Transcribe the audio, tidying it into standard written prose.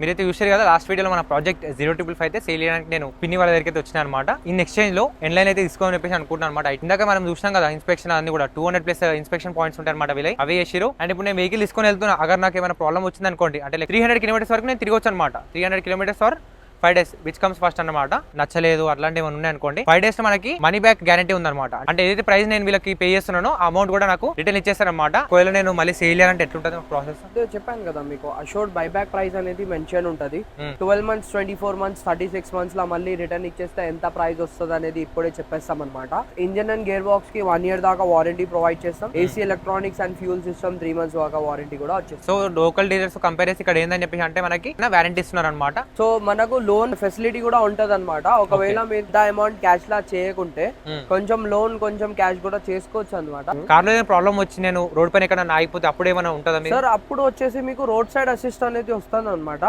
మీరైతే చూసారు కదా లాస్ట్ వీడియోలో మన ప్రాజెక్ట్ 055 అయితే సేల్ చేయడానికి నేను పిన్ని వాళ్ళ దగ్గరికి అయితే వచ్చిన అనమాట. ఇన్ ఎక్స్చేంజ్ లో ఎన్లైన్ అయితే తీసుకోవాలని చెప్పేసి అనుకుంటున్నాను అనమాట. ఇందాక మనం చూసినాం కదా ఇన్స్పెక్షన్ అన్ని కూడా 200+ ఇన్స్పెక్షన్ పాయింట్స్ ఉంటాయి అనమాట. వీళ్ళై అవి చేసిరు. అండ్ ఇప్పుడు నేను వెహికల్ తీసుకొని వెళ్తున్నా. అగర్ నాకు ఏమైనా ప్రాబ్లం వచ్చింది అనుకోండి, అంటే 300 కిలోమీటర్స్ వరకు నేను తిరగొచ్చు అనమాట. 300 kilometres for 5 days which comes first అన్నమాట. నచ్చలేదు అట్లాంటివి ఏమైనా ఉన్నాయి అనుకోండి, 5 days లో మనకి మనీ బ్యాక్ గ్యారంటీ ఉందన్నమాట. అంటే ఏదైతే ప్రైస్ నేను వీళ్ళకి పే చేస్తున్నానో ఆ అమౌంట్ కూడా నాకు రిటర్న్ ఇచ్చేస్తారనమాట. ఒకవేళ నేను మళ్ళీ సేల్ చేయాలంటే ఎట్లుంటుంది ప్రాసెస్? చెప్పాను కదా మీకు, అషోర్డ్ బైబ్యాక్ ప్రైస్ అనేది మెన్షన్ ఉంటుంది. 12 months, 24 months, 36 months లా మళ్ళీ రిటర్న్ ఇచ్చేస్తే ఎంత ప్రైస్ వస్తుంది అనేది ఇప్పుడే చెప్పేస్తాం అనమాట. ఇంజన్ అండ్ గేర్ బాక్స్ కి 1 year దాకా వారంటీ ప్రొవైడ్ చేస్తాం. AC electronics and fuel system 3 months దాకా వారంటీ కూడా వచ్చేస్తుంది. సో లోకల్ డీలర్స్ కంపేర్ చేసి ఇక్కడ ఏందని చెప్పేసి అంటే మనకి వారంటీ ఇస్తున్నారు అనమాట. సో మనకు లోన్ ఫెసిలిటీ కూడా ఉంటది అనమాట. ఒకవేళ మీరు ద అమౌంట్ క్యాష్ లా చేయకుంటే కొంచెం లోన్ కొంచెం క్యాష్ కూడా చేసుకోవచ్చు అనమాట. కార్ లో ఏదైనా ప్రాబ్లం వచ్చి నేను రోడ్ పైన ఎక్కడ ఆగిపోతే అప్పుడు ఏమైనా ఉంటుందా? సార్ అప్పుడు వచ్చేసి మీకు రోడ్ సైడ్ అసిస్ట్ అనేది వస్తుంది అనమాట.